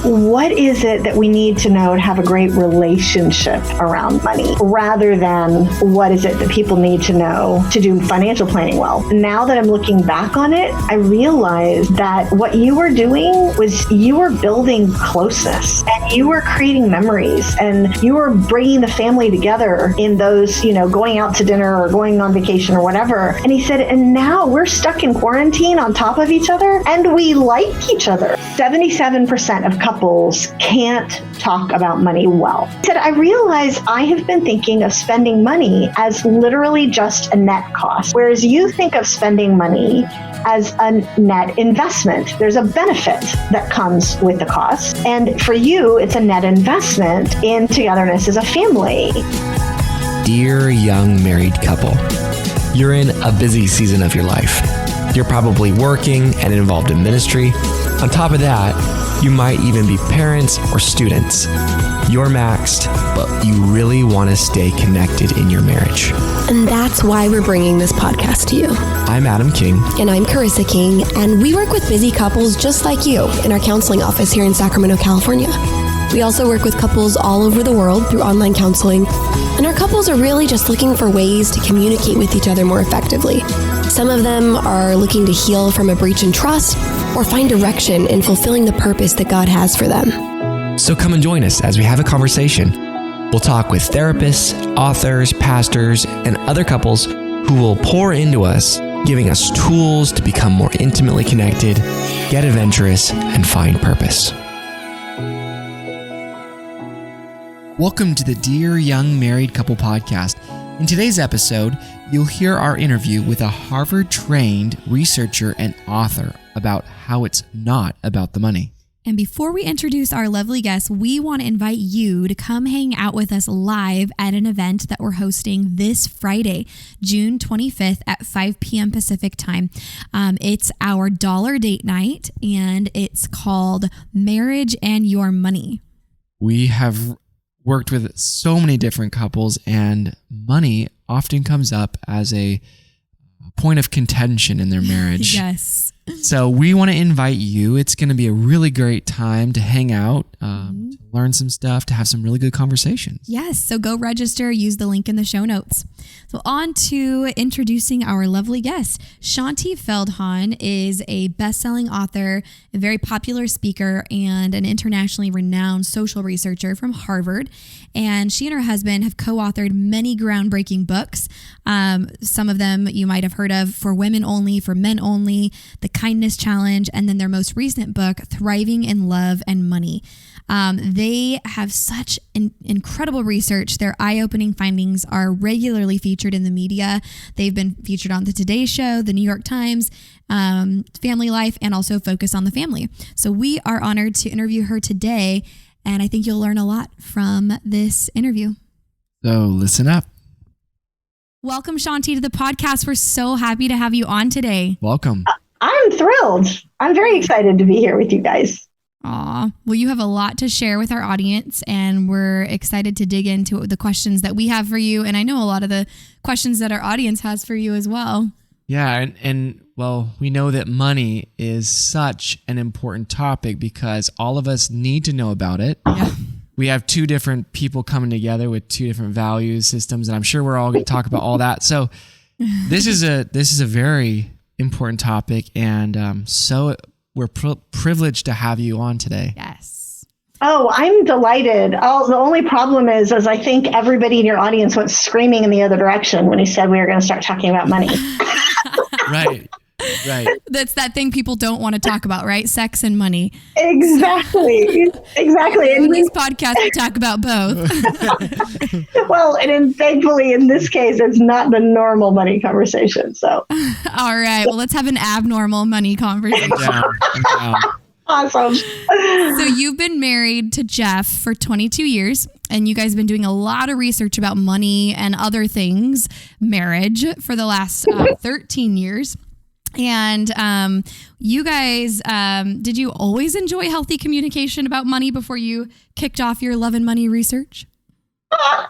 what is it that we need to know to have a great relationship around money, rather than what is it that people need to know to do financial planning well. Now that I'm looking back on it, I realized that what you were doing was you were building closeness, and you were creating memories, and you were bringing the family together in those, going out to dinner or going on vacation or whatever. And he said, and now we're stuck in quarantine on top of each other, and we like each other. 77% of couples can't talk about money well. He said, I realize I have been thinking of spending money as literally just a net cost, whereas you think of spending money as a net investment. There's a benefit that comes with the cost. And for you, it's a net investment in togetherness as a family. Dear young married couple, you're in a busy season of your life. You're probably working and involved in ministry. On top of that, you might even be parents or students. You're maxed, but you really want to stay connected in your marriage. And that's why we're bringing this podcast to you. I'm Adam King. And I'm Carissa King, and we work with busy couples just like you in our counseling office here in Sacramento, California. We also work with couples all over the world through online counseling, and our couples are really just looking for ways to communicate with each other more effectively. Some of them are looking to heal from a breach in trust or find direction in fulfilling the purpose that God has for them. So come and join us as we have a conversation. We'll talk with therapists, authors, pastors, and other couples who will pour into us, giving us tools to become more intimately connected, get adventurous, and find purpose. Welcome to the Dear Young Married Couple podcast. In today's episode, you'll hear our interview with a Harvard-trained researcher and author about how it's not about the money. And before we introduce our lovely guests, we want to invite you to come hang out with us live at an event that we're hosting this Friday, June 25th at 5 p.m. Pacific time. It's our dollar date night, and it's called Marriage and Your Money. We have worked with so many different couples, and money often comes up as a point of contention in their marriage. Yes. So we want to invite you. It's going to be a really great time to hang out, to learn some stuff, to have some really good conversations. Yes. So go register. Use the link in the show notes. So on to introducing our lovely guest. Shaunti Feldhahn is a best-selling author, a very popular speaker, and an internationally renowned social researcher from Harvard. And she and her husband have co-authored many groundbreaking books. Some of them you might have heard of: For Women Only, For Men Only, The Kindness Challenge, and then their most recent book, Thriving in Love and Money. They have such incredible research. Their eye-opening findings are regularly featured in the media. They've been featured on the Today Show, the New York Times, Family Life, and also Focus on the Family. So we are honored to interview her today, and I think you'll learn a lot from this interview. So listen up. Welcome, Shaunti, to the podcast. We're so happy to have you on today. Welcome. I'm thrilled. I'm very excited to be here with you guys. Aw, well, you have a lot to share with our audience, and we're excited to dig into the questions that we have for you. And I know a lot of the questions that our audience has for you as well. Yeah. And well, we know that money is such an important topic because all of us need to know about it. Yeah. We have two different people coming together with two different values systems, and I'm sure we're all going to talk about all that. So this is a very important topic, and so we're privileged to have you on today. Yes. Oh, I'm delighted. Oh, the only problem is I think everybody in your audience went screaming in the other direction when he said we were going to start talking about money. Right. That's that thing people don't want to talk about, right? Sex and money. Exactly. In this podcast, we talk about both. Well, and thankfully, in this case, it's not the normal money conversation. So, all right. Well, let's have an abnormal money conversation. Yeah. Awesome. So you've been married to Jeff for 22 years, and you guys have been doing a lot of research about money and other things, marriage, for the last 13 years. And you guys, did you always enjoy healthy communication about money before you kicked off your love and money research? I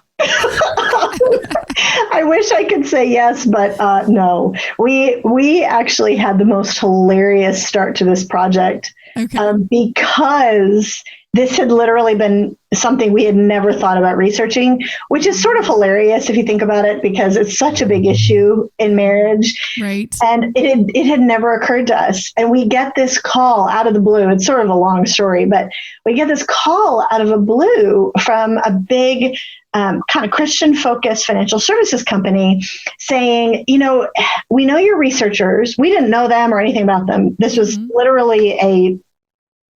wish I could say yes, but no. We actually had the most hilarious start to this project. Okay. Because this had literally been something we had never thought about researching, which is sort of hilarious if you think about it, because it's such a big issue in marriage. Right. And it had never occurred to us. And we get this call out of the blue. It's sort of a long story, but we get this call out of the blue from a big kind of Christian-focused financial services company saying, you know, we know you're researchers. We didn't know them or anything about them. This was literally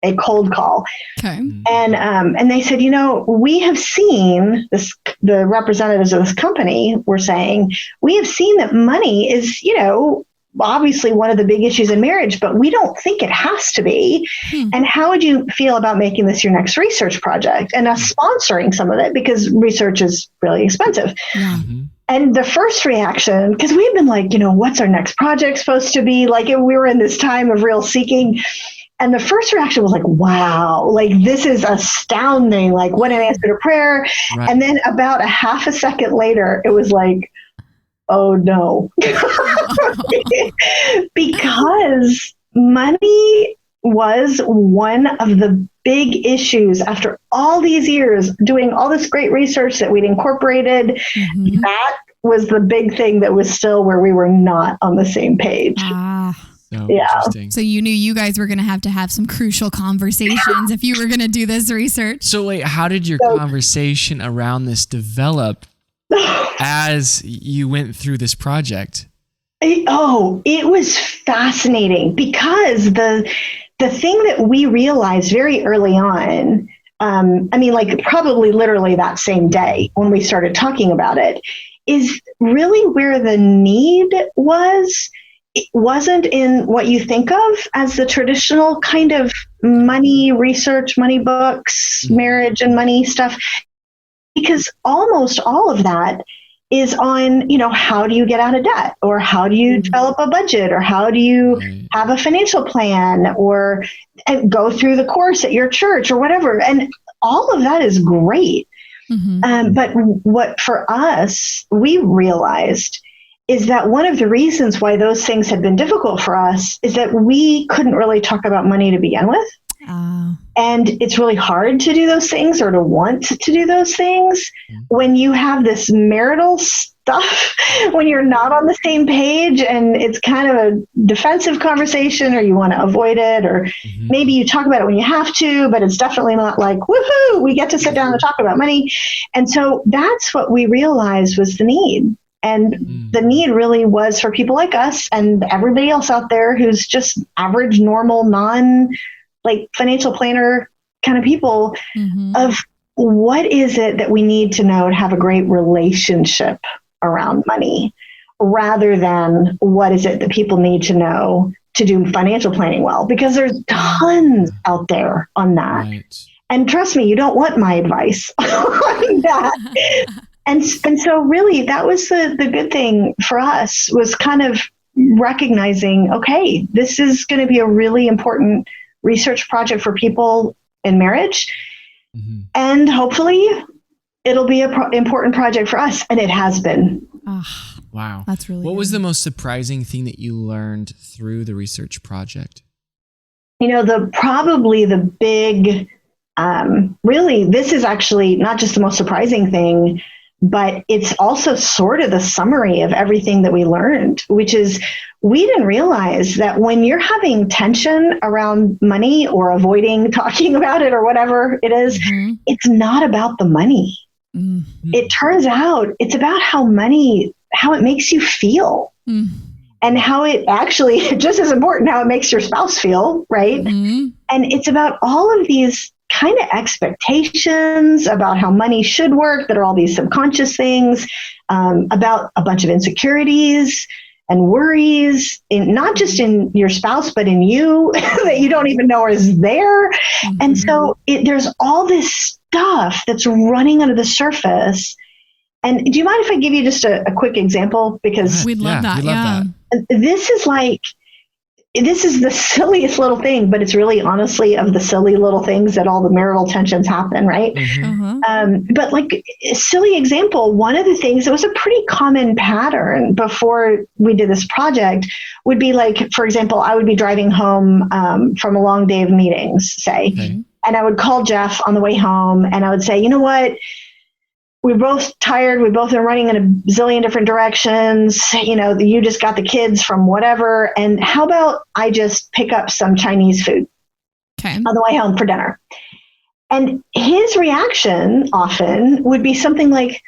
a cold call. Okay. And they said, you know, we have seen this, the representatives of this company were saying, we have seen that money is, you know, obviously one of the big issues in marriage, but we don't think it has to be. And how would you feel about making this your next research project and us sponsoring some of it, because research is really expensive. Yeah. And the first reaction, because we've been like, you know, what's our next project supposed to be? Like, we were in this time of real seeking. And the first reaction was like, wow, like this is astounding. Like, what an answer to prayer. Right. And then about a half a second later, it was like, oh no. Because money was one of the big issues after all these years doing all this great research that we'd incorporated. That was the big thing that was still where we were not on the same page. So Yeah. interesting. So you knew you guys were going to have some crucial conversations if you were going to do this research. So wait, how did your conversation around this develop as you went through this project? It was fascinating, because the thing that we realized very early on, I mean, like probably literally that same day when we started talking about it, is really where the need was. It wasn't in what you think of as the traditional kind of money research, money books, marriage and money stuff, because almost all of that is on, you know, how do you get out of debt, or how do you develop a budget, or how do you have a financial plan, or go through the course at your church or whatever. And all of that is great. But what for us, we realized is that one of the reasons why those things had been difficult for us is that we couldn't really talk about money to begin with. And it's really hard to do those things, or to want to do those things, when you have this marital stuff, when you're not on the same page, and it's kind of a defensive conversation, or you want to avoid it, or maybe you talk about it when you have to, but it's definitely not like, woohoo, we get to sit down and talk about money. And so that's what we realized was the need. And the need really was for people like us and everybody else out there who's just average, normal, like financial planner kind of people, of what is it that we need to know to have a great relationship around money, rather than what is it that people need to know to do financial planning well, because there's tons out there on that. Right. And trust me, you don't want my advice on that. And so really that was the good thing for us, was kind of recognizing, okay, this is going to be a really important research project for people in marriage. And hopefully it'll be an important project for us. And it has been. Wow. That's really What good. was the most surprising thing that you learned through the research project? You know, probably the big, really, this is actually not just the most surprising thing, but it's also sort of the summary of everything that we learned, which is we didn't realize that when you're having tension around money, or avoiding talking about it, or whatever it is, it's not about the money. It turns out it's about how it makes you feel, and how it actually, just as important, how it makes your spouse feel, right? And it's about all of these kind of expectations about how money should work, that are all these subconscious things, about a bunch of insecurities and worries, not just in your spouse, but in you, that you don't even know is there. And so there's all this stuff that's running under the surface. And do you mind if I give you just a quick example? Because We'd love that. We'd love that. this is the silliest little thing, but it's really honestly of the silly little things that all the marital tensions happen, right? But like a silly example, one of the things that was a pretty common pattern before we did this project would be like, for example, I would be driving home from a long day of meetings, say, And I would call Jeff on the way home and I would say, you know what? We're both tired. We both are running in a zillion different directions. You know, you just got the kids from whatever. And how about I just pick up some Chinese food on the way home for dinner? And his reaction often would be something like,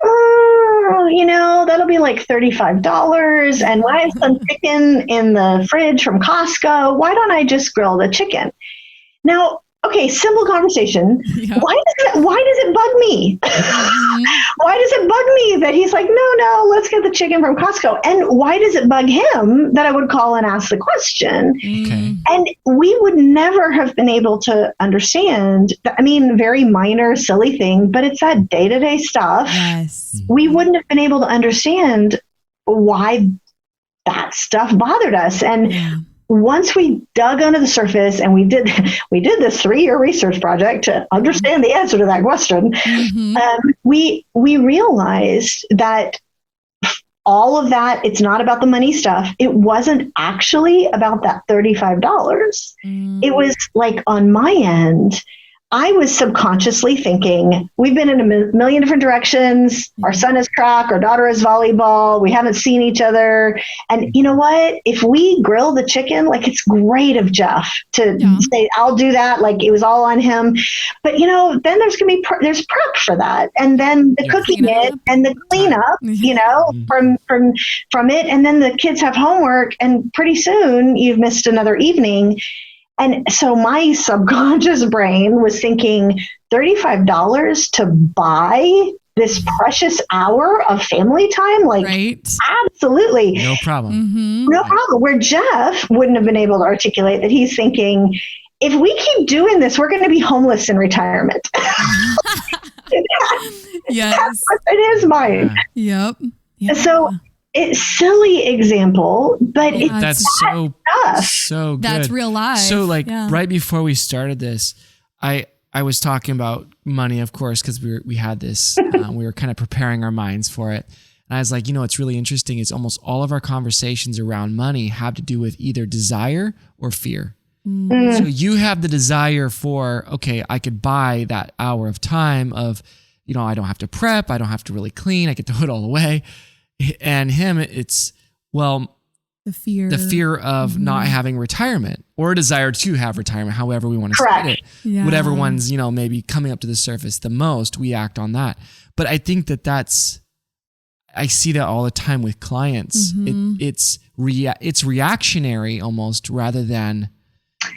oh, you know, that'll be like $35. And I have some chicken in the fridge from Costco. Why don't I just grill the chicken? Now, okay, simple conversation. Yeah. Why does it bug me? Why does it bug me that he's like, no, let's get the chicken from Costco? And why does it bug him that I would call and ask the question? Okay. And we would never have been able to understand, I mean, very minor, silly thing, but it's that day-to-day stuff. Yes. We wouldn't have been able to understand why that stuff bothered us. And once we dug under the surface and we did this 3-year research project to understand the answer to that question, we realized that all of that, it's not about the money stuff. It wasn't actually about that $35. It was like on my end, I was subconsciously thinking, we've been in a million different directions. Our son is track, our daughter is volleyball. We haven't seen each other. And you know what? If we grill the chicken, like it's great of Jeff to say, I'll do that. Like it was all on him. But you know, then there's going to be, there's prep for that. And then the cooking it and the cleanup, you know, from it. And then the kids have homework and pretty soon you've missed another evening. And so my subconscious brain was thinking $35 to buy this precious hour of family time? Like, absolutely. No problem. No problem. Where Jeff wouldn't have been able to articulate that he's thinking, if we keep doing this, we're going to be homeless in retirement. Yes. It is mine. Yep. So it's silly example, but that's so good. That's real life. So right before we started this, I was talking about money, of course, because we had this, we were kind of preparing our minds for it. And I was like, you know, what's really interesting is almost all of our conversations around money have to do with either desire or fear. So you have the desire for, okay, I could buy that hour of time of, you know, I don't have to prep, I don't have to really clean, I could throw it all away. And him, it's, well, the fear of not having retirement or a desire to have retirement, however we want to say it. Yeah. Whatever one's, you know, maybe coming up to the surface the most, we act on that. But I think I see that all the time with clients. It's reactionary almost rather than,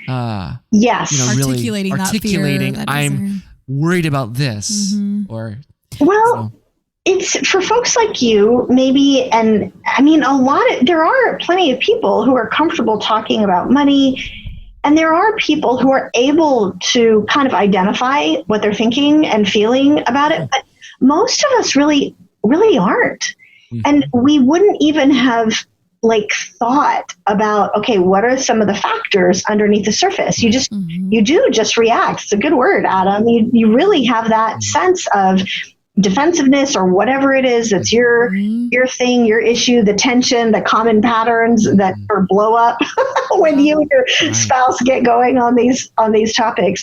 yes, you know, articulating really articulating. That I'm worried about this or well. So. It's for folks like you, maybe, and I mean, there are plenty of people who are comfortable talking about money, and there are people who are able to kind of identify what they're thinking and feeling about it, but most of us really, really aren't. And we wouldn't even have thought about, okay, what are some of the factors underneath the surface? You do just react. It's a good word, Adam. You really have that sense of defensiveness or whatever it is that's your thing, your issue, the tension, the common patterns that blow up when you and your spouse get going on these topics.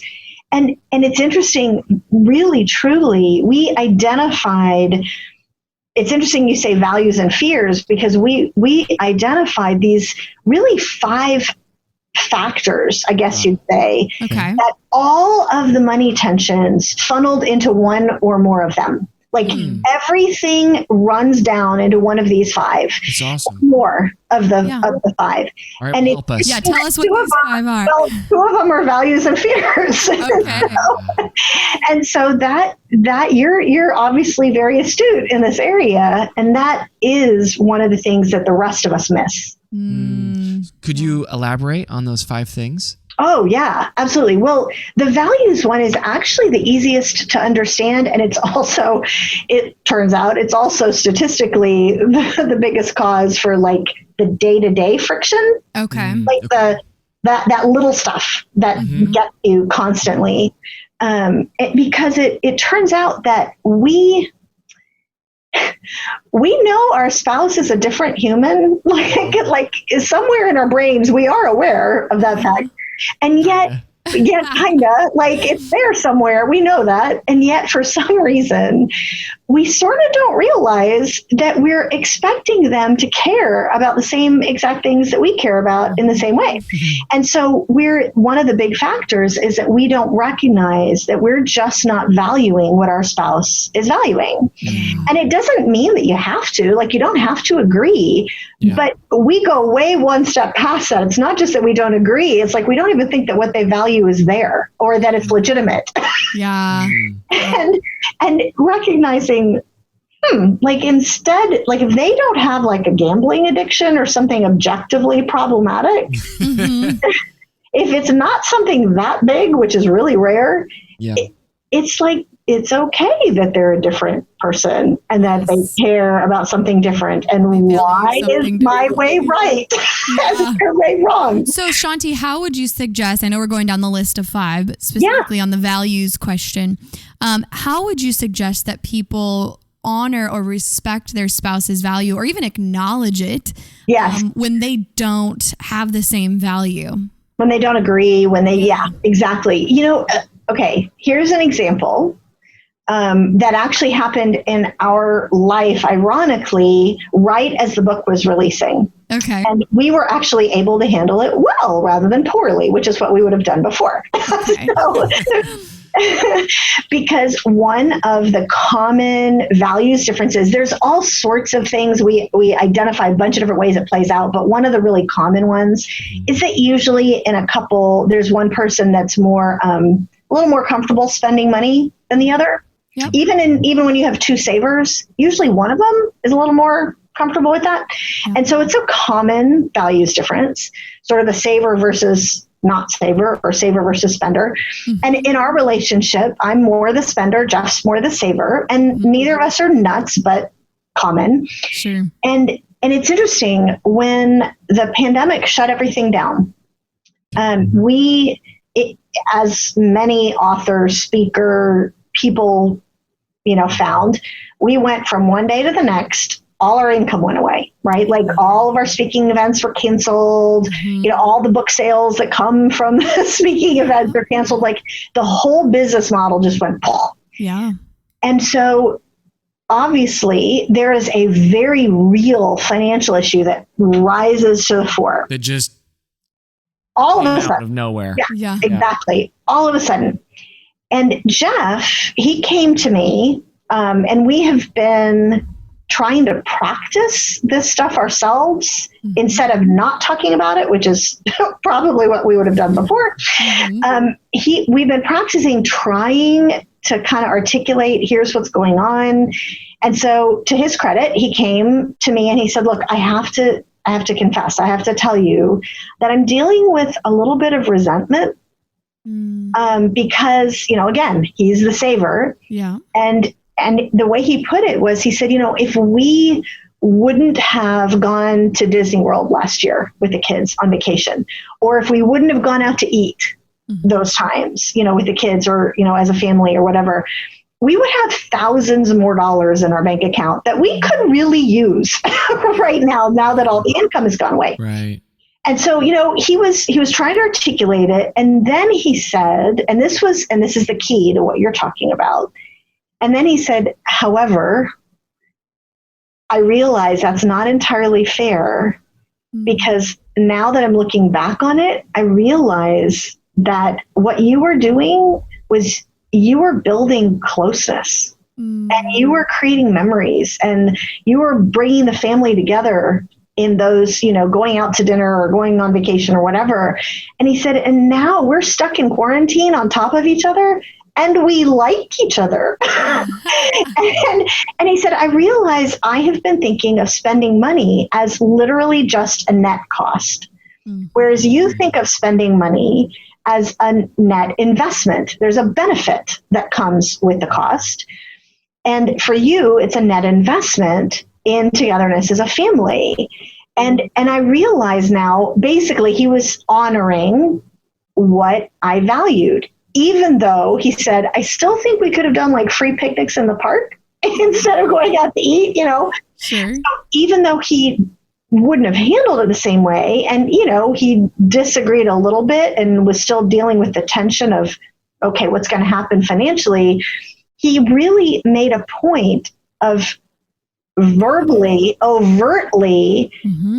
And it's interesting, really, truly, we identified, it's interesting you say values and fears, because we identified these really 5 factors, I guess you'd say, that all of the money tensions funneled into one or more of them. Everything runs down into one of these 5. It's awesome. More of the 5. All right, and help us. Yeah, tell us what these 5 are. Well, 2 of them are values and fears. Okay. And so that you're obviously very astute in this area, and that is one of the things that the rest of us miss. Could you elaborate on those 5 things? Oh, yeah, absolutely. Well, the values one is actually the easiest to understand. And it turns out it's also statistically the biggest cause for the day-to-day friction. Okay. That little stuff that gets you constantly. Because it turns out that we know our spouse is a different human, somewhere in our brains, we are aware of that fact. And yet Yeah, kind of. Like it's there somewhere. We know that. And yet for some reason, we sort of don't realize that we're expecting them to care about the same exact things that we care about in the same way. And so one of the big factors is that we don't recognize that we're just not valuing what our spouse is valuing. And it doesn't mean that you have to, like you don't have to agree, but we go way one step past that. It's not just that we don't agree. It's like we don't even think that what they value is there or that it's legitimate. Yeah. And recognizing, like instead, like if they don't have like a gambling addiction or something objectively problematic, if it's not something that big, which is really rare, it's like, it's okay that they're a different person and that they care about something different. And why is my way right and their way wrong? So Shaunti, how would you suggest, I know we're going down the list of 5, but specifically on the values question, how would you suggest that people honor or respect their spouse's value or even acknowledge it when they don't have the same value? When they don't agree, when they, exactly. You know, okay, here's an example. That actually happened in our life, ironically, right as the book was releasing. Okay. And we were actually able to handle it well rather than poorly, which is what we would have done before. Okay. Because one of the common values differences, there's all sorts of things. We identify a bunch of different ways it plays out, but one of the really common ones is that usually in a couple, there's one person that's more, a little more comfortable spending money than the other. Yep. Even when you have 2 savers, usually one of them is a little more comfortable with that. Yep. And so it's a common values difference, sort of the saver versus not saver or saver versus spender. Mm-hmm. And in our relationship, I'm more the spender, Jeff's more the saver, and neither of us are nuts, but common. Sure. And it's interesting, when the pandemic shut everything down, as many authors, speaker, people, found, we went from one day to the next, all our income went away, right? Like all of our speaking events were canceled, all the book sales that come from the speaking events are canceled. Like the whole business model just went, yeah. And so obviously there is a very real financial issue that rises to the fore. That just all of a sudden, out of nowhere. Yeah, exactly. All of a sudden. And Jeff, he came to me, and we have been trying to practice this stuff ourselves instead of not talking about it, which is probably what we would have done before. We've been practicing trying to kind of articulate, here's what's going on. And so to his credit, he came to me and he said, look, I have to confess, I have to tell you that I'm dealing with a little bit of resentment. Because, again, he's the saver. Yeah. And the way he put it was, he said, if we wouldn't have gone to Disney World last year with the kids on vacation, or if we wouldn't have gone out to eat those times, with the kids or, as a family or whatever, we would have thousands more dollars in our bank account that we could really use right now that all the income has gone away. Right. And so, he was trying to articulate it. And then he said, and this is the key to what you're talking about. And then he said, however, I realize that's not entirely fair, because now that I'm looking back on it, I realize that what you were doing was you were building closeness and you were creating memories and you were bringing the family together in those, going out to dinner or going on vacation or whatever. And he said, and now we're stuck in quarantine on top of each other and we like each other. and he said, I realize I have been thinking of spending money as literally just a net cost. Whereas you think of spending money as a net investment. There's a benefit that comes with the cost. And for you, it's a net investment in togetherness as a family. And I realize now, basically, he was honoring what I valued, even though he said, I still think we could have done like free picnics in the park instead of going out to eat, Sure. So even though he wouldn't have handled it the same way. And, he disagreed a little bit and was still dealing with the tension of, okay, what's going to happen financially? He really made a point of verbally, overtly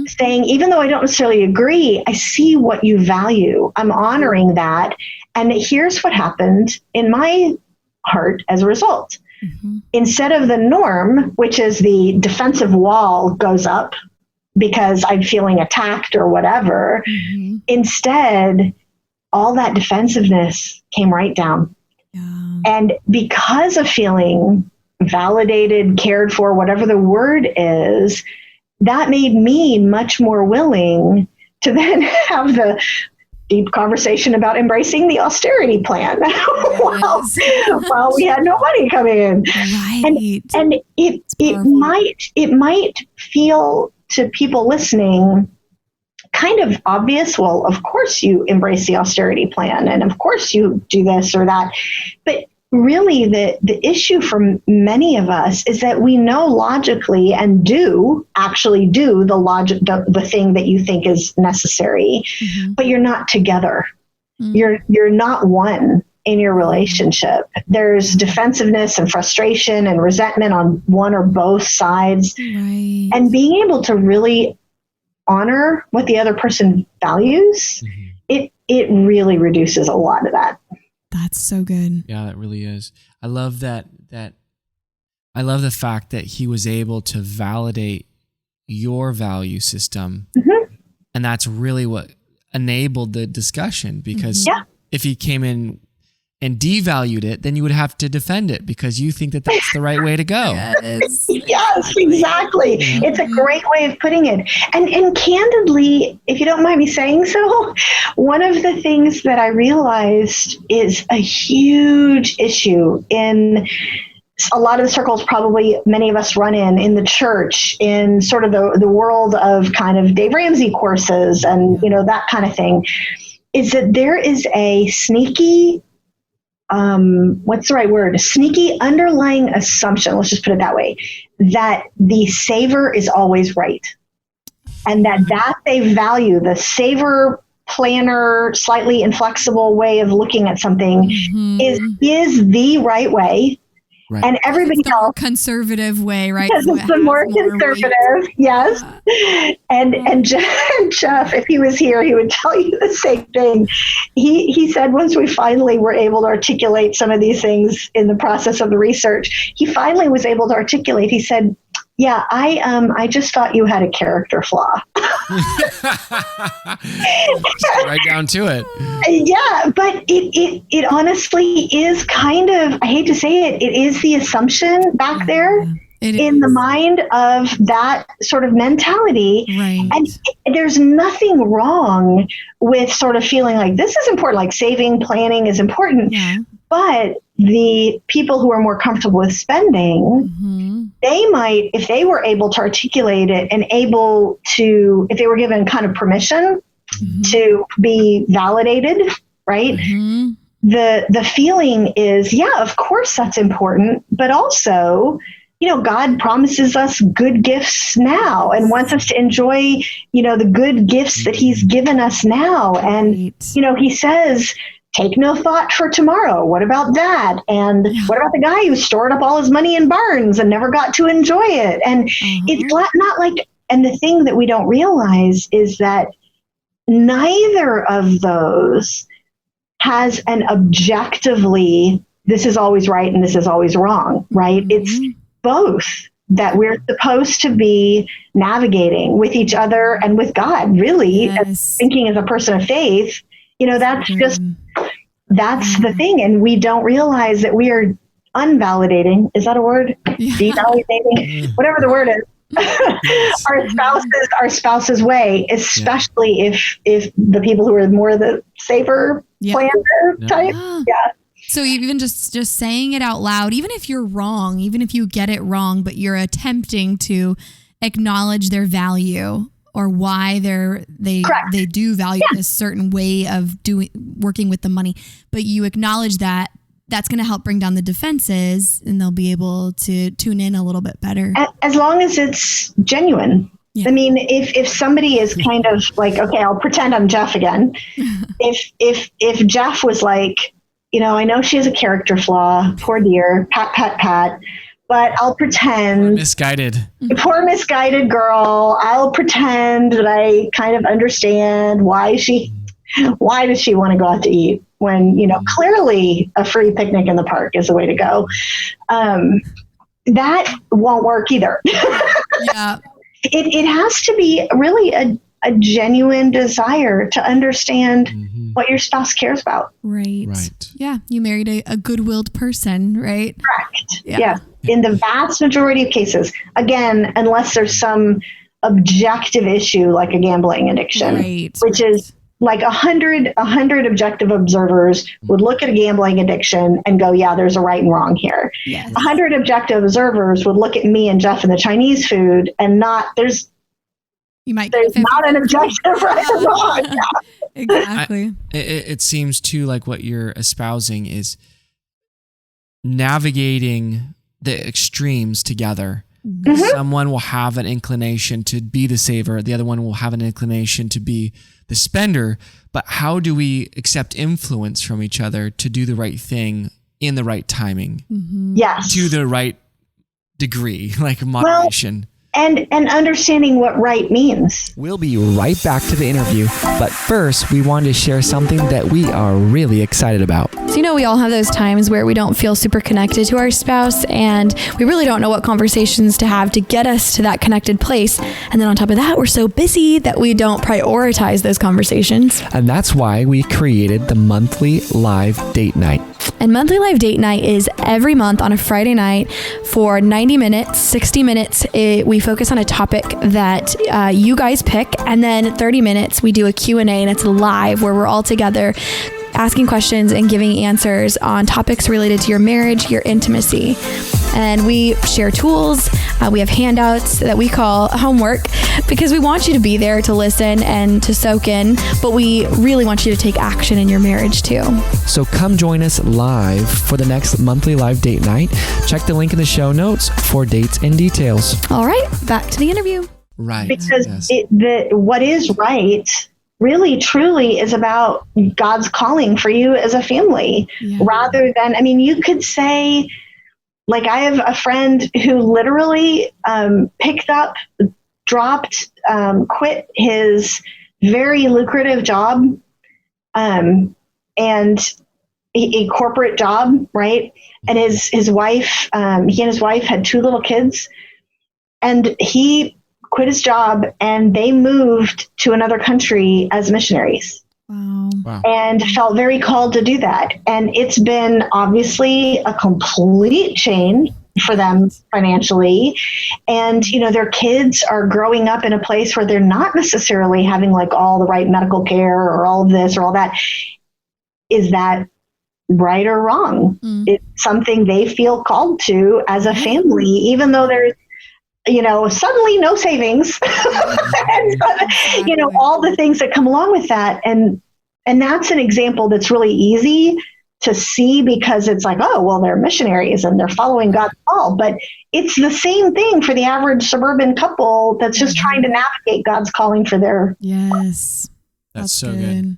saying, even though I don't necessarily agree, I see what you value. I'm honoring that. And here's what happened in my heart as a result. Instead of the norm, which is the defensive wall goes up because I'm feeling attacked or whatever, instead, all that defensiveness came right down. Yeah. And because of feeling validated, cared for, whatever the word is, that made me much more willing to then have the deep conversation about embracing the austerity plan while we had no money coming in. Right. And it might feel to people listening kind of obvious. Well, of course you embrace the austerity plan, and of course you do this or that. But really the issue for many of us is that we know logically and do the thing that you think is necessary, but you're not together. You're not one in your relationship. There's defensiveness and frustration and resentment on one or both sides. Right. And being able to really honor what the other person values, it really reduces a lot of that. That's so good. Yeah, that really is. I love that I love the fact that he was able to validate your value system. And that's really what enabled the discussion, because if he came in and devalued it, then you would have to defend it because you think that that's the right way to go. Yes, exactly. Yeah. It's a great way of putting it. And candidly, if you don't mind me saying so, one of the things that I realized is a huge issue in a lot of the circles probably many of us run in the church, in sort of the world of kind of Dave Ramsey courses and, that kind of thing, is that there is a sneaky what's the right word? A sneaky underlying assumption, let's just put it that way, that the saver is always right. And that they value the saver planner, slightly inflexible way of looking at something is the right way. Right. And everybody else, more conservative way, right? Because it's the more conservative, weight. Yes. And Jeff, if he was here, he would tell you the same thing. He said once we finally were able to articulate some of these things in the process of the research, he finally was able to articulate. He said, "Yeah, I just thought you had a character flaw." Right down to it. Yeah, but it honestly is kind of, I hate to say it is the assumption back there in the mind of that sort of mentality. Right. And there's nothing wrong with sort of feeling like this is important, like saving, planning is important. Yeah. But the people who are more comfortable with spending, they might, if they were able to articulate it and able to, if they were given kind of permission to be validated, right? The feeling is, yeah, of course that's important, but also, God promises us good gifts now and wants us to enjoy, the good gifts that he's given us now. And, he says, take no thought for tomorrow. What about that? And what about the guy who stored up all his money in barns and never got to enjoy it? And it's not like, and the thing that we don't realize is that neither of those has an objectively, this is always right and this is always wrong, right? It's both that we're supposed to be navigating with each other and with God, really, as thinking as a person of faith. That's the thing. And we don't realize that we are unvalidating. Is that a word? Devalidating? Whatever the word is. our spouse's way, especially if the people who are more the saver planner type. Yeah. So even just saying it out loud, even if you're wrong, even if you get it wrong, but you're attempting to acknowledge their value or why they do value this certain way of working with the money, but you acknowledge that, that's going to help bring down the defenses and they'll be able to tune in a little bit better. As long as it's genuine. I mean, if somebody is kind of like, okay, I'll pretend I'm Jeff again. If Jeff was like, I know she has a character flaw, poor dear, pat, but I'll pretend. Poor misguided girl. I'll pretend that I kind of understand why does she want to go out to eat when, clearly a free picnic in the park is the way to go. That won't work either. Yeah. It has to be really a genuine desire to understand what your spouse cares about. Right. Yeah. You married a good-willed person, right? Correct. Yeah. In the vast majority of cases, again, unless there's some objective issue like a gambling addiction, which is like 100 objective observers would look at a gambling addiction and go, yeah, there's a right and wrong here. Yes. 100 objective observers would look at me and Jeff and the Chinese food and there's not an objective right or wrong. Yeah. Exactly. It seems too like what you're espousing is navigating the extremes together. Someone will have an inclination to be the saver. The other one will have an inclination to be the spender. But how do we accept influence from each other to do the right thing in the right timing? Yes. To the right degree, like moderation. And understanding what right means. We'll be right back to the interview, but first we wanted to share something that we are really excited about. So, we all have those times where we don't feel super connected to our spouse and we really don't know what conversations to have to get us to that connected place. And then on top of that, we're so busy that we don't prioritize those conversations. And that's why we created the monthly live date night. And monthly live date night is every month on a Friday night for 90 minutes, 60 minutes. We focus on a topic that you guys pick. And then 30 minutes, we do a Q&A and it's live where we're all together asking questions and giving answers on topics related to your marriage, your intimacy. And we share tools. We have handouts that we call homework because we want you to be there to listen and to soak in, but we really want you to take action in your marriage too. So come join us live for the next monthly live date night. Check the link in the show notes for dates and details. All right, back to the interview. Right. Because what is right really truly is about God's calling for you as a family rather than, you could say, like I have a friend who literally picked up, dropped, quit his very lucrative job and a corporate job, right? And his wife, he and his wife had 2 little kids, and he quit his job and they moved to another country as missionaries. Wow. And felt very called to do that. And it's been obviously a complete change for them financially. And, their kids are growing up in a place where they're not necessarily having like all the right medical care or all of this or all that. Is that right or wrong? It's something they feel called to as a family, even though there's, suddenly no savings, and, all the things that come along with that. And that's an example that's really easy to see because it's like, oh, well, they're missionaries and they're following God's call. But it's the same thing for the average suburban couple that's just trying to navigate God's calling for their. Yes. That's so good.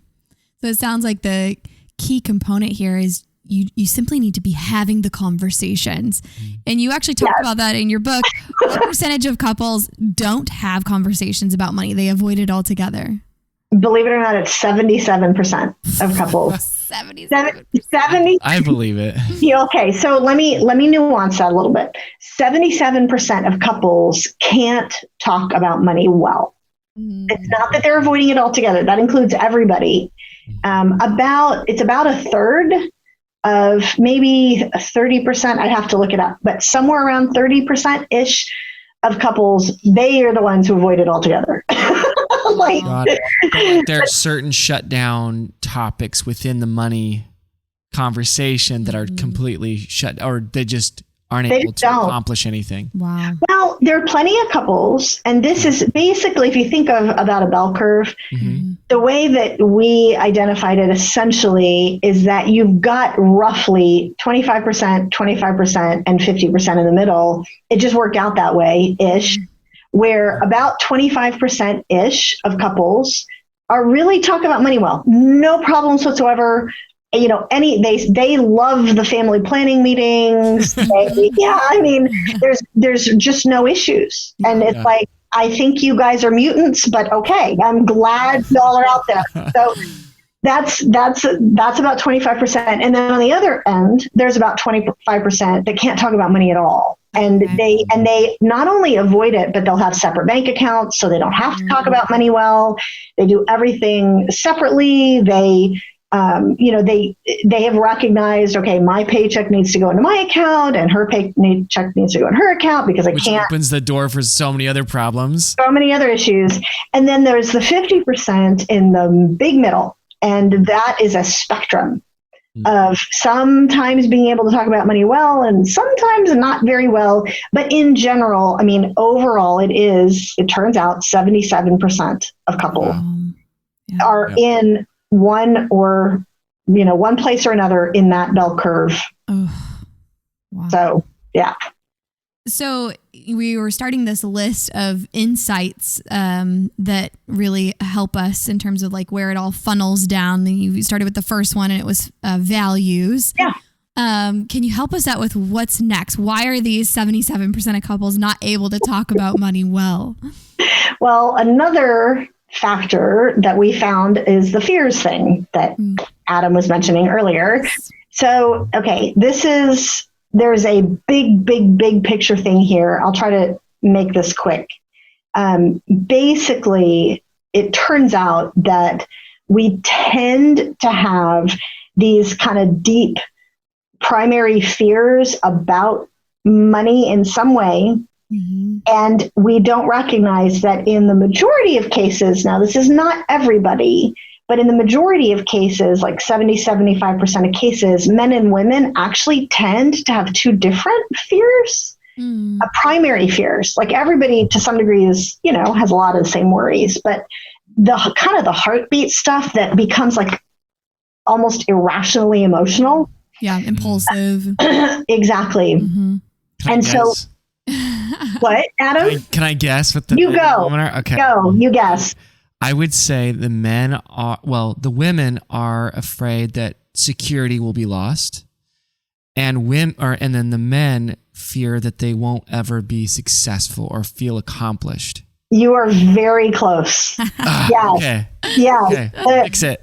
So it sounds like the key component here is you simply need to be having the conversations. And you actually talked about that in your book. What percentage of couples don't have conversations about money? They avoid it altogether. Believe it or not, it's 77% of couples. 77%. I believe it. Yeah, okay, so let me nuance that a little bit. 77% of couples can't talk about money well. It's not that they're avoiding it altogether. That includes everybody. It's about a third of maybe 30%. I'd have to look it up, but somewhere around 30%-ish of couples, they are the ones who avoid it altogether. Like there are certain shutdown topics within the money conversation that are completely shut, or they just aren't able to accomplish anything. Wow. Well, there are plenty of couples, and this is basically, if you think about a bell curve, the way that we identified it essentially is that you've got roughly 25%, 25%, and 50% in the middle. It just worked out that way-ish, where about 25%-ish of couples are really talk about money well. No problems whatsoever. You know, they love the family planning meetings. There's just no issues. And it's like, I think you guys are mutants, but okay, I'm glad y'all are out there. So that's about 25%. And then on the other end, there's about 25% that can't talk about money at all. And they not only avoid it, but they'll have separate bank accounts, so they don't have to talk about money well. They do everything separately. They have recognized, okay, my paycheck needs to go into my account and her paycheck needs to go in her account because Which opens the door for so many other problems. So many other issues. And then there's the 50% in the big middle. And that is a spectrum of sometimes being able to talk about money well and sometimes not very well. But in general, I mean, overall, it turns out 77% of couples are in one place or another in that bell curve. Oh, wow. So, yeah. So we were starting this list of insights that really help us in terms of like where it all funnels down. You started with the first one and it was values. Yeah. Can you help us out with what's next? Why are these 77% of couples not able to talk about money well? Well, another factor that we found is the fears thing that Adam was mentioning earlier. So, okay, there's a big picture thing here. I'll try to make this quick. Basically, it turns out that we tend to have these kind of deep primary fears about money in some way. Mm-hmm. And we don't recognize that in the majority of cases, now this is not everybody, but in the majority of cases, like 75% of cases, men and women actually tend to have two different fears, primary fears. Like everybody to some degree has a lot of the same worries, but the kind of the heartbeat stuff that becomes like almost irrationally emotional. Yeah, impulsive. Exactly. Mm-hmm. And so... What, Adam? Can I guess what the You go. Okay. Go. You guess. I would say the women are afraid that security will be lost, and then the men fear that they won't ever be successful or feel accomplished. You are very close. Yes. Okay. Yeah. Okay. Fix it.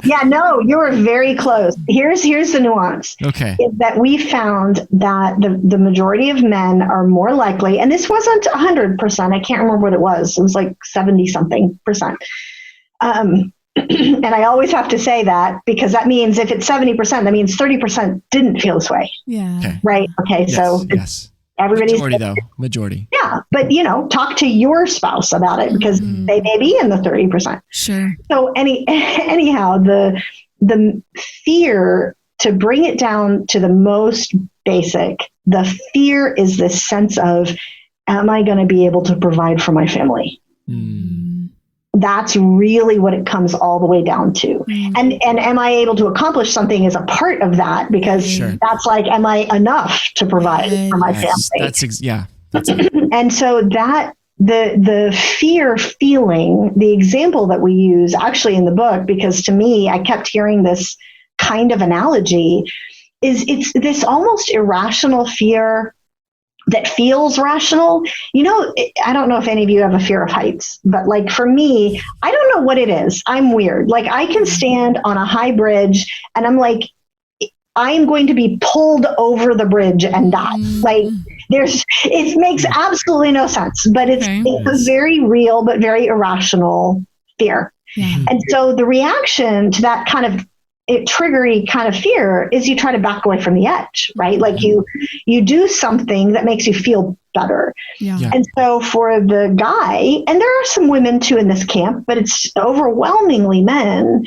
Yeah, no, you are very close. Here's the nuance. Okay. Is that we found that the majority of men are more likely, and this wasn't 100%. I can't remember what it was. It was like 70-something%. And I always have to say that because that means if it's 70%, that means 30% didn't feel this way. Yeah. Okay. Right. Okay. Yes, So yes. Everybody's Majority. Yeah, but talk to your spouse about it because they may be in the 30%. Sure. So anyhow, the fear, to bring it down to the most basic, the fear is this sense of, am I going to be able to provide for my family? That's really what it comes all the way down to. And am I able to accomplish something as a part of that? Because that's like, am I enough to provide for my family? That's it. And so that the fear feeling, the example that we use actually in the book, because to me, I kept hearing this kind of analogy, it's this almost irrational fear that feels rational. I don't know if any of you have a fear of heights, but like for me, I don't know what it is. I'm weird. Like I can stand on a high bridge and I'm like, I'm going to be pulled over the bridge and die. Like it makes absolutely no sense, but it's a very real, but very irrational fear. Yeah. And so the reaction to that kind of triggery kind of fear is you try to back away from the edge, right? Like you do something that makes you feel better. Yeah. And so for the guy, and there are some women too in this camp, but it's overwhelmingly men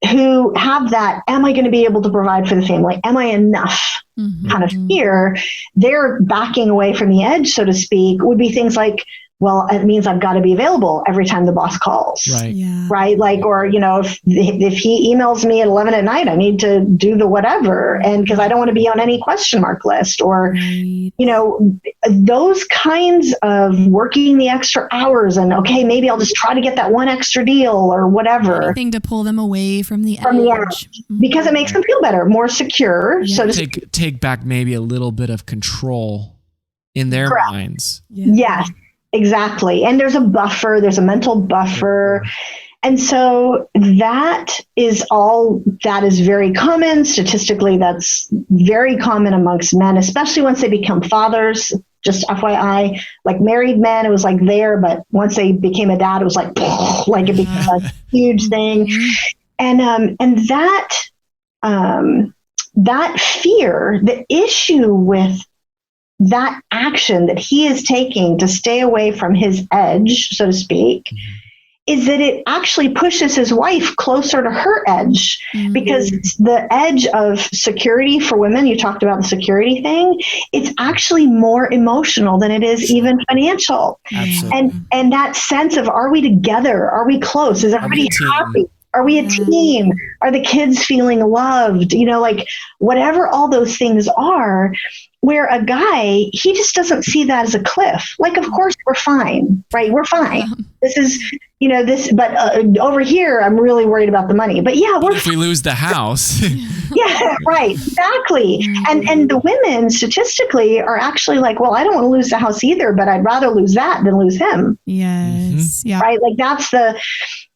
who have that, am I going to be able to provide for the family? Am I enough kind of fear? They're backing away from the edge, so to speak, would be things like, well, it means I've got to be available every time the boss calls. Right. Yeah. Right. Like, or, if he emails me at 11 at night, I need to do the whatever. And because I don't want to be on any question mark list or, Right. those kinds of working the extra hours and, okay, maybe I'll just try to get that one extra deal or whatever. Anything to pull them away from the edge. Because it makes them feel better, more secure. Yeah. So to Take back maybe a little bit of control in their Correct. minds. Yes, exactly. And there's a buffer, there's a mental buffer. And so that is very common. Statistically, that's very common amongst men, especially once they become fathers. Just FYI, like married men, it was like there, but once they became a dad, it was like it became a huge thing. And that fear, the issue with that action that he is taking to stay away from his edge, so to speak, is that it actually pushes his wife closer to her edge, because the edge of security for women, you talked about the security thing, it's actually more emotional than it is even financial. Absolutely. And that sense of, are we together? Are we close? Is everybody happy? Are we a team? Are the kids feeling loved? Whatever all those things are, where a guy, he just doesn't see that as a cliff. Like, of course, we're fine, right? We're fine. This is, but over here, I'm really worried about the money. But yeah, If we lose the house. yeah, right, exactly. And the women statistically are actually like, well, I don't want to lose the house either, but I'd rather lose that than lose him. Yes. Yeah. Right? Like that's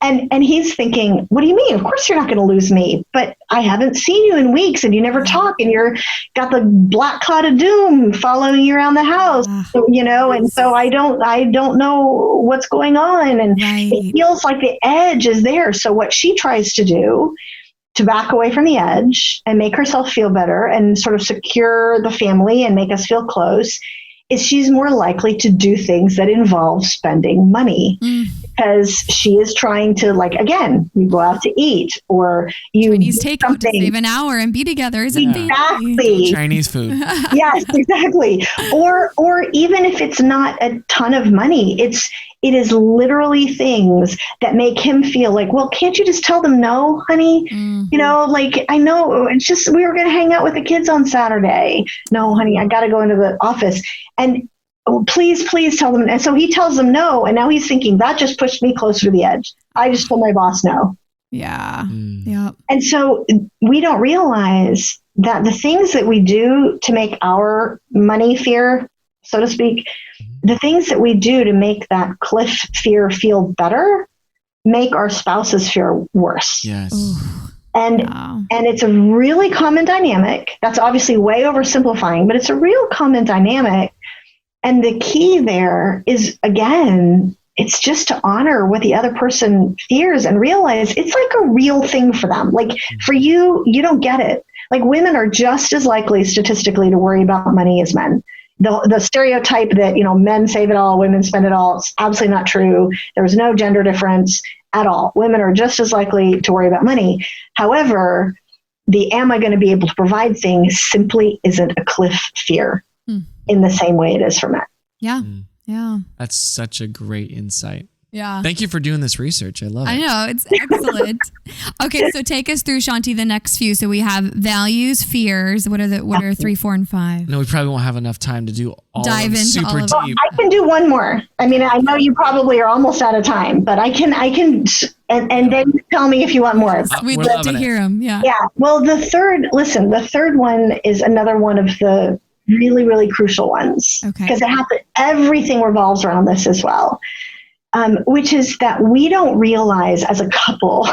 and he's thinking, what do you mean? Of course you're not going to lose me, but I haven't seen you in weeks and you never talk and you're got the black cloud of doom following you around the house, and so I don't know what's going on. And it feels like the edge is there. So what she tries to do to back away from the edge and make herself feel better and sort of secure the family and make us feel close is she's more likely to do things that involve spending money, because she is trying to, like, again, you go out to eat or you Chinese takeout to save an hour and be together. Exactly. Chinese food. Yes, exactly. Or even if it's not a ton of money, it is literally things that make him feel like, well, can't you just tell them no, honey? I know it's just, we were going to hang out with the kids on Saturday. No, honey, I got to go into the office. And please tell them. And so he tells them no. And now he's thinking, that just pushed me closer to the edge. I just told my boss no. Yeah. Yeah. And so we don't realize that the things that we do to make our money fear, so to speak, the things that we do to make that cliff fear feel better make our spouse's fear worse. Yes. Ooh. And it's a really common dynamic. That's obviously way oversimplifying, but it's a real common dynamic. And the key there is, again, it's just to honor what the other person fears and realize it's like a real thing for them. Like for you, you don't get it. Like women are just as likely statistically to worry about money as men. The stereotype that, men save it all, women spend it all, it's absolutely not true. There's no gender difference at all. Women are just as likely to worry about money. However, the am I going to be able to provide thing simply isn't a cliff fear in the same way it is for men. Yeah. Yeah. That's such a great insight. Yeah. Thank you for doing this research. I love it. I know. It's excellent. Okay. So take us through, Shaunti, the next few. So we have values, fears. What are 3, 4, and 5? No, we probably won't have enough time to do all Dive of them into super all of deep. I can do one more. I mean, I know you probably are almost out of time, but I can, and then tell me if you want more. We'd We're love to loving it. hear them. Yeah. Yeah. Well, the third one is another one of the really, really crucial ones. Okay. Because everything revolves around this as well. Which is that we don't realize as a couple,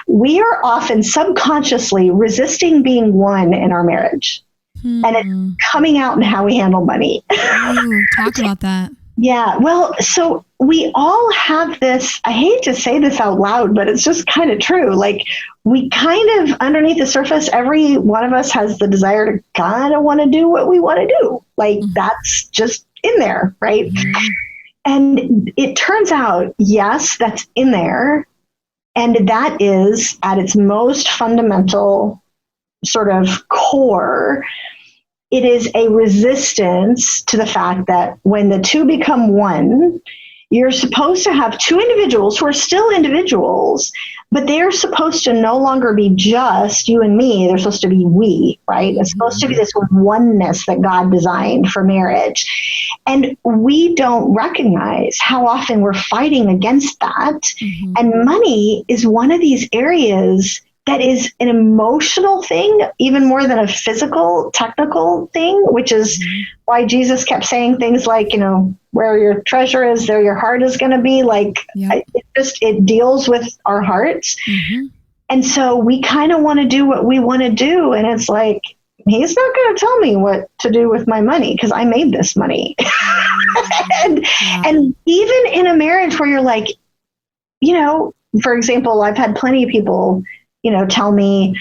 we are often subconsciously resisting being one in our marriage. And it's coming out in how we handle money. Ooh, talk about that. Yeah. Well, so we all have this, I hate to say this out loud, but it's just kind of true. Like we kind of underneath the surface, every one of us has the desire to kind of want to do what we want to do. Like that's just in there. Right. And it turns out, yes, that's in there. And that is at its most fundamental sort of core, it is a resistance to the fact that when the two become one, you're supposed to have two individuals who are still individuals, but they're supposed to no longer be just you and me. They're supposed to be we, right? It's supposed to be this oneness that God designed for marriage. And we don't recognize how often we're fighting against that. Mm-hmm. And money is one of these areas that is an emotional thing, even more than a physical, technical thing, which is why Jesus kept saying things like, where your treasure is, there your heart is going to be. Like, it deals with our hearts. Mm-hmm. And so we kind of want to do what we want to do. And it's like, he's not going to tell me what to do with my money because I made this money. And even in a marriage where you're like, for example, I've had plenty of people tell me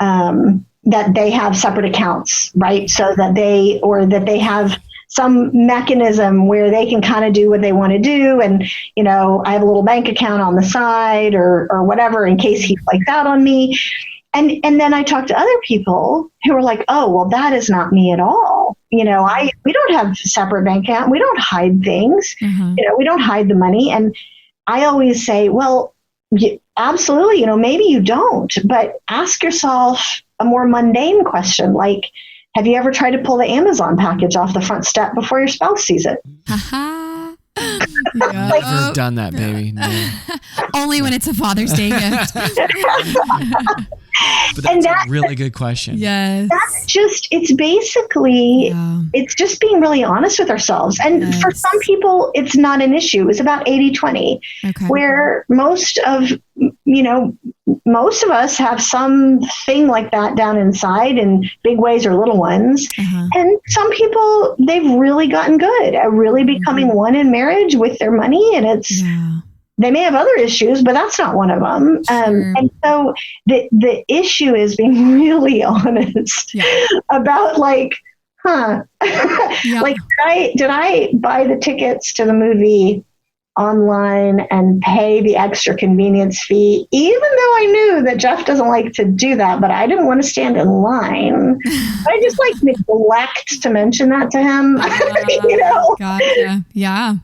that they have separate accounts, right? So that they have some mechanism where they can kind of do what they want to do. And, I have a little bank account on the side or whatever in case he flakes out on me. And then I talk to other people who are like, oh, well, that is not me at all. We don't have a separate bank account. We don't hide things. Mm-hmm. We don't hide the money. And I always say, well, absolutely, maybe you don't, but ask yourself a more mundane question, like, have you ever tried to pull the Amazon package off the front step before your spouse sees it? Never done that, baby. No. Only when it's a Father's Day gift. But that's a really good question. Yes. That's just, it's basically, it's just being really honest with ourselves. And for some people, it's not an issue. It's about 80-20, where most of us have something like that down inside in big ways or little ones. And some people, they've really gotten good at really becoming one in marriage with their money. And it's, they may have other issues, but that's not one of them. And so the issue is being really honest about like, like, did I buy the tickets to the movie online and pay the extra convenience fee, even though I knew that Jeff doesn't like to do that, but I didn't want to stand in line. I just neglect to mention that to him. Gotcha. Yeah.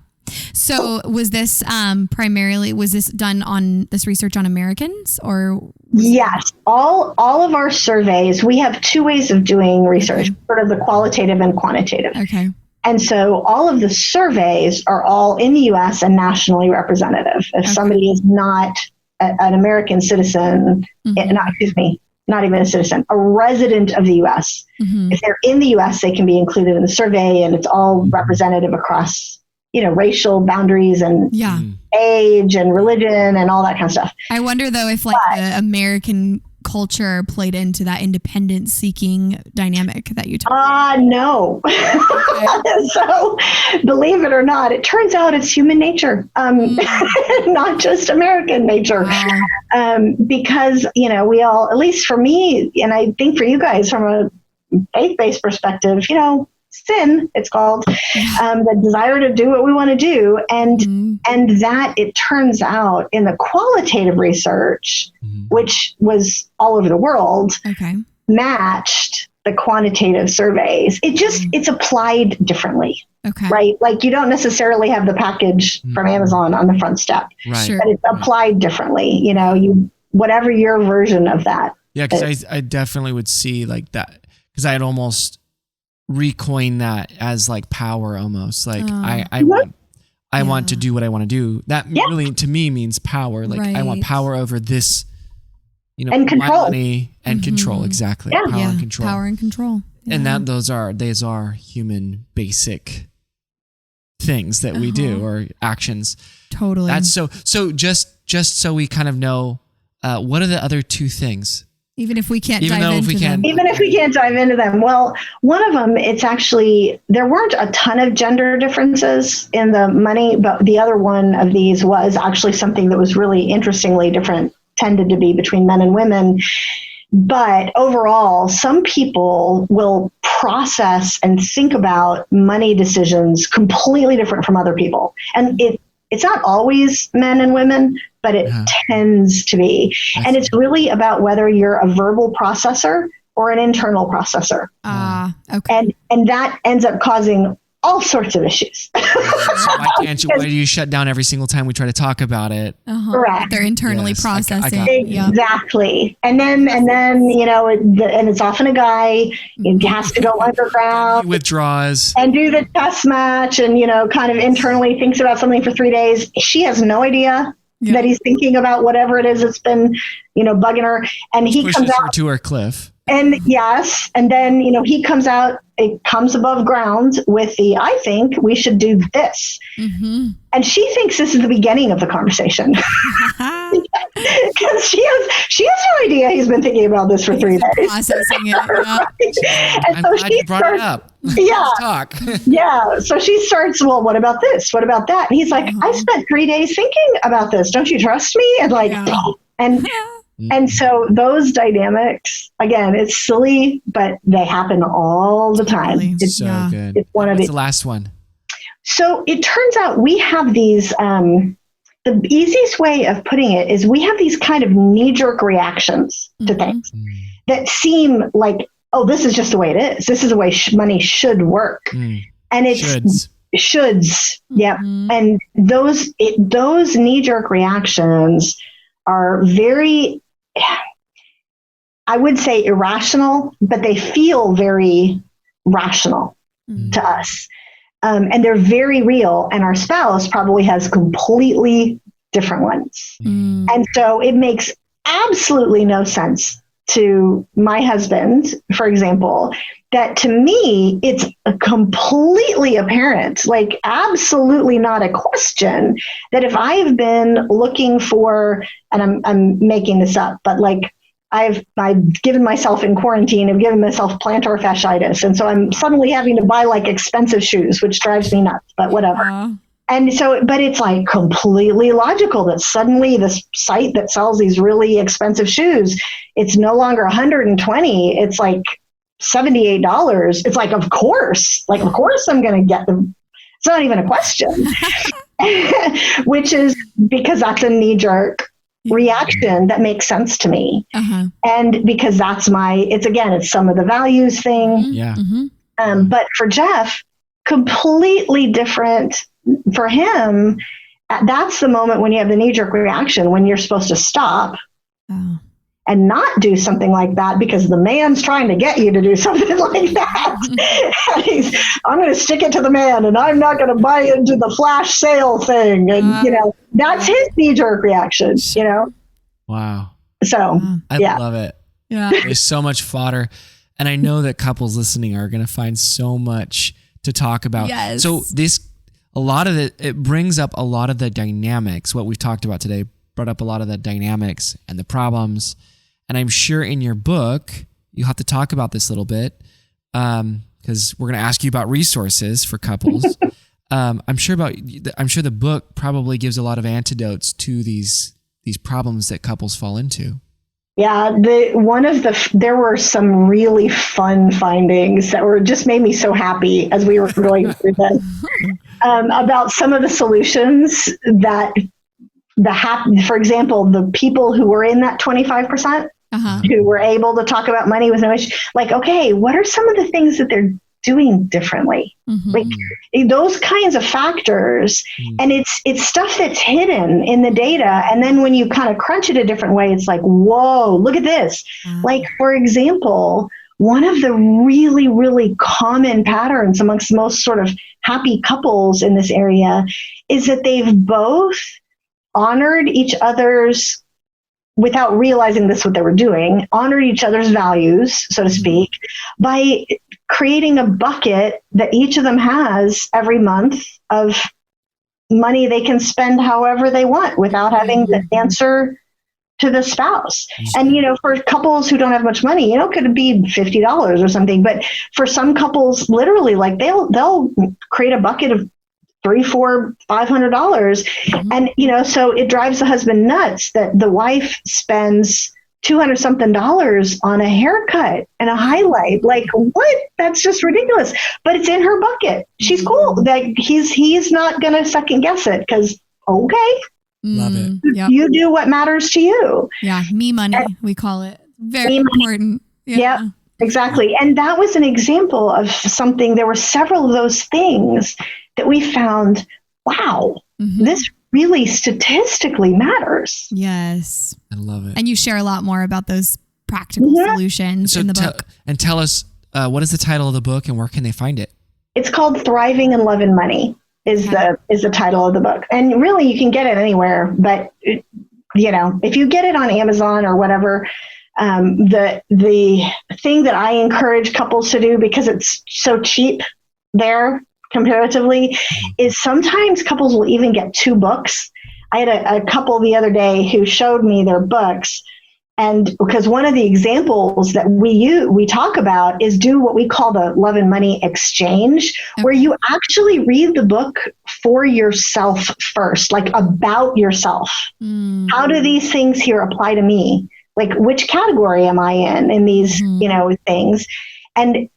So was this done on this research on Americans or? Yes. All of our surveys, we have two ways of doing research, sort of the qualitative and quantitative. Okay. And so all of the surveys are all in the U.S. and nationally representative. If somebody is not an American citizen, not even a citizen, a resident of the U.S., if they're in the U.S., they can be included in the survey, and it's all representative across racial boundaries and age and religion and all that kind of stuff. I wonder though if the American culture played into that independence seeking dynamic that you talked about. No. So believe it or not, it turns out it's human nature, not just American nature. Because, we all, at least for me, and I think for you guys from a faith-based perspective, sin, it's called, the desire to do what we want to do. And that, it turns out in the qualitative research, which was all over the world, matched the quantitative surveys. It just, it's applied differently, right? Like you don't necessarily have the package from Amazon on the front step, but it's applied differently, whatever your version of that. Yeah, because I definitely would see like that, because I'd almost recoin that as like power almost. Like I want to do what I want to do. That really to me means power. Like I want power over this, and control. Money and control. Exactly. Yeah. Power and control. Power and control. Yeah. And those are human basic things that we do, or actions. Totally. That's so just so we kind of know, what are the other two things? Even if we can't dive into them. Well, one of them, it's actually, there weren't a ton of gender differences in the money, but the other one of these was actually something that was really interestingly different, tended to be between men and women. But overall, some people will process and think about money decisions completely different from other people. And it's not always men and women, but it tends to be. And it's really about whether you're a verbal processor or an internal processor. Okay. And that ends up causing all sorts of issues. So why do you shut down every single time we try to talk about it? Correct. They're internally Yes, processing. I got it. Exactly. And then, and it's often a guy. He has to go underground. He withdraws. And do the test match and, kind of internally thinks about something for 3 days. She has no idea that he's thinking about whatever it is that's been, bugging her. And he comes her out to her cliff. and yes. And then, he comes out, it comes above ground with I think we should do this. Mm-hmm. And she thinks this is the beginning of the conversation. Because she has no idea he's been thinking about this for 3 days. Processing it. Yeah. And I'm so glad she you brought it up. Yeah. Let's talk. Yeah. So she starts, well, what about this? What about that? And he's like, I spent 3 days thinking about this. Don't you trust me? And and so those dynamics, again, it's silly, but they happen all the time. Totally. It's, So good. it's one of What's the the last one? So it turns out we have these, the easiest way of putting it is we have these kind of knee-jerk reactions to things that seem like, oh, this is just the way it is. This is the way money should work. And it's shoulds. Yeah. And those knee-jerk reactions are very, I would say irrational, but they feel very rational to us. And they're very real. And our spouse probably has completely different ones. And so it makes absolutely no sense to my husband, for example, that to me, it's completely apparent, like absolutely not a question, that if I've been looking for, and I'm making this up, but like I've given myself in quarantine, I've given myself plantar fasciitis. And so I'm suddenly having to buy like expensive shoes, which drives me nuts, but whatever. And so, but it's like completely logical that suddenly this site that sells these really expensive shoes, it's no longer 120. It's like $78. It's like, of course I'm going to get them. It's not even a question, which is because that's a knee-jerk reaction that makes sense to me. And because that's it's some of the values thing. Yeah. But for Jeff, completely different. For him, that's the moment when you have the knee-jerk reaction, when you're supposed to stop and not do something like that because the man's trying to get you to do something like that. And I'm going to stick it to the man and I'm not going to buy into the flash sale thing. And, that's his knee-jerk reaction, Wow. So, I love it. Yeah. There's so much fodder. And I know that couples listening are going to find so much to talk about. Yes. So it brings up a lot of the dynamics. What we've talked about today brought up a lot of the dynamics and the problems. And I'm sure in your book, you'll have to talk about this a little bit because we're going to ask you about resources for couples. I'm sure the book probably gives a lot of antidotes to these problems that couples fall into. Yeah, there were some really fun findings that were just made me so happy as we were going through this about some of the solutions that for example, the people who were in that 25% who were able to talk about money with no issue, like, okay, what are some of the things that they're doing differently? Like those kinds of factors. And it's stuff that's hidden in the data. And then when you kind of crunch it a different way, it's like, whoa, look at this. Like, for example, one of the really, really common patterns amongst most sort of happy couples in this area is that they've both honored each other's, without realizing this what they were doing, honored each other's values, so to speak, by creating a bucket that each of them has every month of money they can spend however they want without having to answer to the spouse. And, for couples who don't have much money, it could be $50 or something. But for some couples, literally, like they'll create a bucket of $300, $400, $500. And, so it drives the husband nuts that the wife spends $200 something on a haircut and a highlight. Like, what? That's just ridiculous. But it's in her bucket. She's cool. That he's not going to second guess it because, okay. Love it. Yep. You do what matters to you. Yeah. Me money, we call it. Very important. Yeah. Yep. Exactly. And that was an example of something. There were several of those things that we found, wow, this really statistically matters. Yes. I love it. And you share a lot more about those practical solutions in the book. And tell us, what is the title of the book and where can they find it? It's called Thriving in Love and Money is the title of the book. And really you can get it anywhere, but if you get it on Amazon or whatever, the thing that I encourage couples to do, because it's so cheap there comparatively, is sometimes couples will even get 2 books. I had a couple the other day who showed me their books. And because one of the examples that we talk about is do what we call the Love and Money exchange, where you actually read the book for yourself first, like about yourself. How do these things here apply to me? Like, which category am I in these, things? And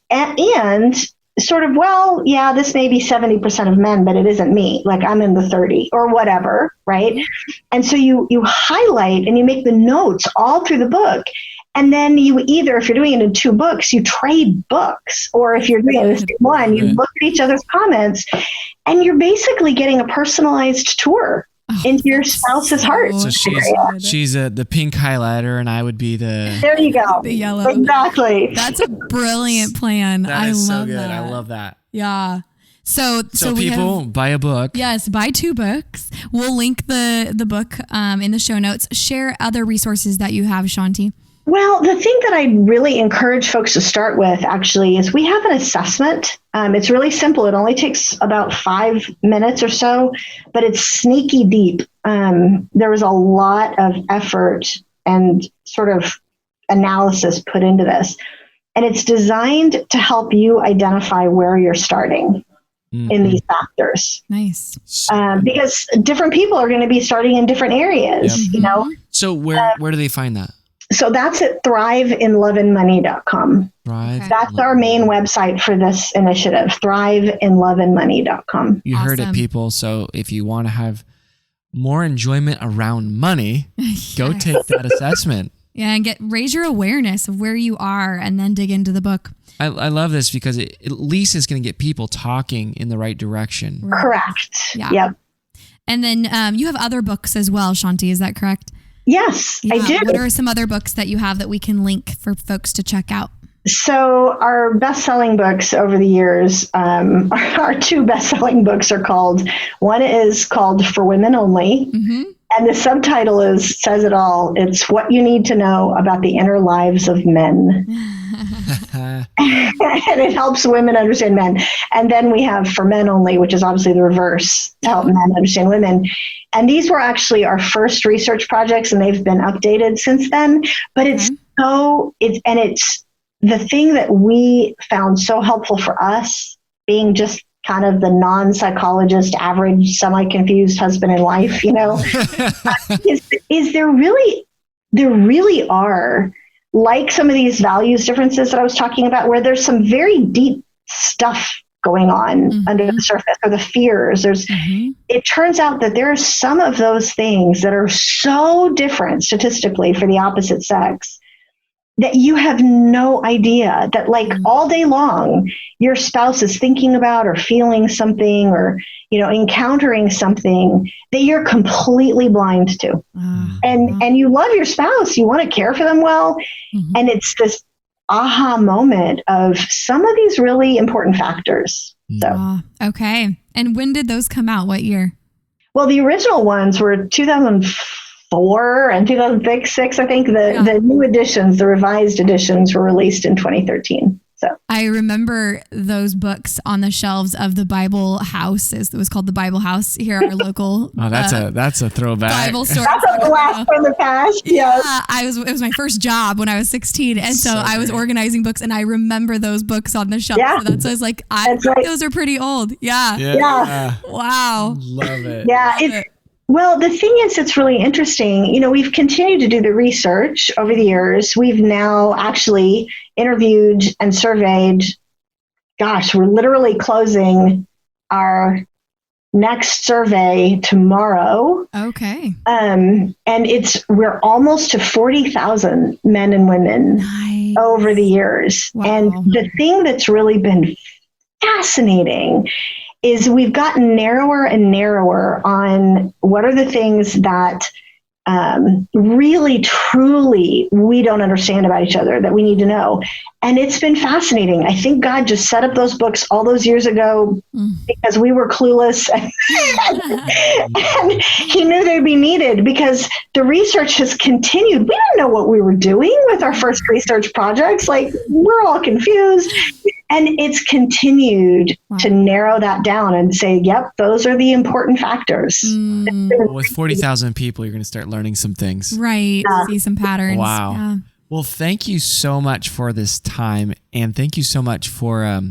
sort of, well, yeah, this may be 70% of men, but it isn't me. Like, I'm in the 30 or whatever, right? And so you highlight and you make the notes all through the book. And then you either, if you're doing it in 2 books, you trade books. Or if you're doing it in one, you look at each other's comments and you're basically getting a personalized tour into your spouse's heart. So she's the pink highlighter and I would be the... There you go. The yellow. Exactly. That's a brilliant plan. That is love so good. that. I love that. Yeah. So people buy a book. Yes, buy 2 books. We'll link the book in the show notes. Share other resources that you have, Shaunti. Well, the thing that I really encourage folks to start with actually is we have an assessment. It's really simple. It only takes about 5 minutes or so, but it's sneaky deep. There was a lot of effort and sort of analysis put into this. And it's designed to help you identify where you're starting in these factors. Nice. Because different people are going to be starting in different areas, So where do they find that? So that's at thriveinloveandmoney.com. Thrive. That's our main website for this initiative, thriveinloveandmoney.com. You heard it, people. So if you want to have more enjoyment around money, go take that assessment. Yeah, and raise your awareness of where you are and then dig into the book. I love this because it at least is going to get people talking in the right direction. Right. Correct. Yeah. Yep. And then you have other books as well, Shaunti, is that correct? Yes, Yeah. I do. What are some other books that you have that we can link for folks to check out? So our best-selling books over the years, our 2 best-selling books are called, one is called For Women Only, and the subtitle says it all. It's What You Need to Know About the Inner Lives of Men. And it helps women understand men. And then we have For Men Only, which is obviously the reverse, to help men understand women. And these were actually our first research projects, and they've been updated since then. But it's the thing that we found so helpful for us, being just kind of the non-psychologist, average, semi-confused husband in life, is there really are, like some of these values differences that I was talking about, where there's some very deep stuff going on under the surface, or the fears. It turns out that there are some of those things that are so different statistically for the opposite sex that you have no idea that, like, all day long your spouse is thinking about or feeling something or encountering something that you're completely blind to. And you love your spouse, you want to care for them well, and it's this aha moment of some of these really important factors. So okay. And when did those come out? What year? Well, the original ones were 2004 and 2006, I think. The new editions, the revised editions, were released in 2013. So I remember those books on the shelves of the Bible House. It was called the Bible House here at our local. Oh, that's a throwback. Bible store. That's a blast from the past. Yes. Yeah, it was my first job when I was 16, and so I was organizing books, and I remember those books on the shelf. Yeah. So that's why I was like, those are pretty old. Yeah. Yeah. Wow. Love it. Yeah. Well, the thing is, it's really interesting. We've continued to do the research over the years. We've now actually interviewed and surveyed. Gosh, we're literally closing our next survey tomorrow. Okay. And we're almost to 40,000 men and women Nice. over the years. Wow. And the thing that's really been fascinating is we've gotten narrower and narrower on what are the things that really, truly, we don't understand about each other that we need to know. And it's been fascinating. I think God just set up those books all those years ago because we were clueless. And he knew they'd be needed because the research has continued. We didn't know what we were doing with our first research projects. Like, we're all confused. And it's continued to narrow that down and say, yep, those are the important factors. With 40,000 people, you're going to start learning some things. Right. See some patterns. Wow. Yeah. Well, thank you so much for this time. And thank you so much for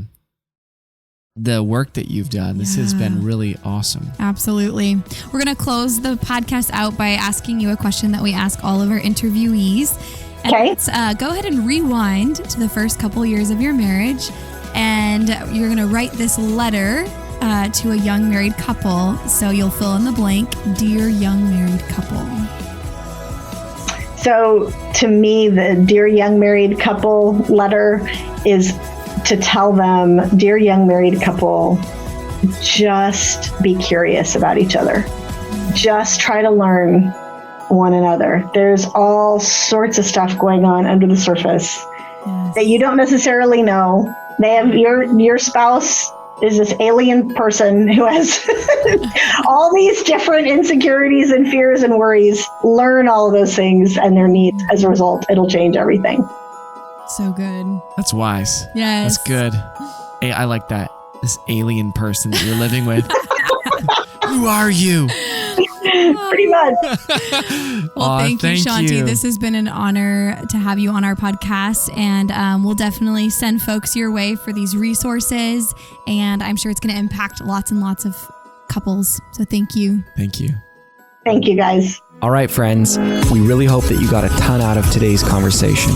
the work that you've done. This has been really awesome. Absolutely. We're going to close the podcast out by asking you a question that we ask all of our interviewees. And let's go ahead and rewind to the first couple years of your marriage. And you're going to write this letter to a young married couple. So you'll fill in the blank, Dear Young Married Couple. So to me, the Dear Young Married Couple letter is to tell them, Dear Young Married Couple, just be curious about each other. Just try to learn one another. There's all sorts of stuff going on under the surface that you don't necessarily know. They have your spouse is this alien person who has all these different insecurities and fears and worries. Learn all of those things and their needs. As a result, it'll change everything. So good. That's wise. Yes. That's good. Hey, I like that. This alien person that you're living with. Who are you? Pretty much. Well, thank you, Shaunti. This has been an honor to have you on our podcast, and we'll definitely send folks your way for these resources, and I'm sure it's going to impact lots and lots of couples. So thank you. Thank you. Thank you, guys. All right, friends, we really hope that you got a ton out of today's conversation.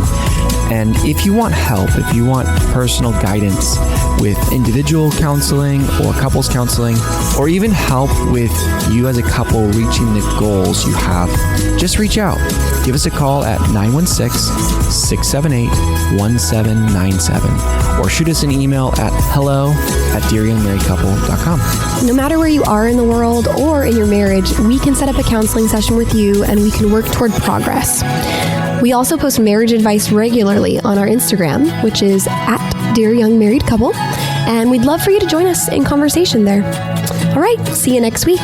And if you want help, if you want personal guidance with individual counseling or couples counseling, or even help with you as a couple reaching the goals you have, just reach out. Give us a call at 916-678-1797 or shoot us an email at hello@dearyoungmarriedcouple.com. No matter where you are in the world or in your marriage, we can set up a counseling session with you and we can work toward progress. We also post marriage advice regularly on our Instagram, which is @DearYoungMarriedCouple, and we'd love for you to join us in conversation there. All right, see you next week.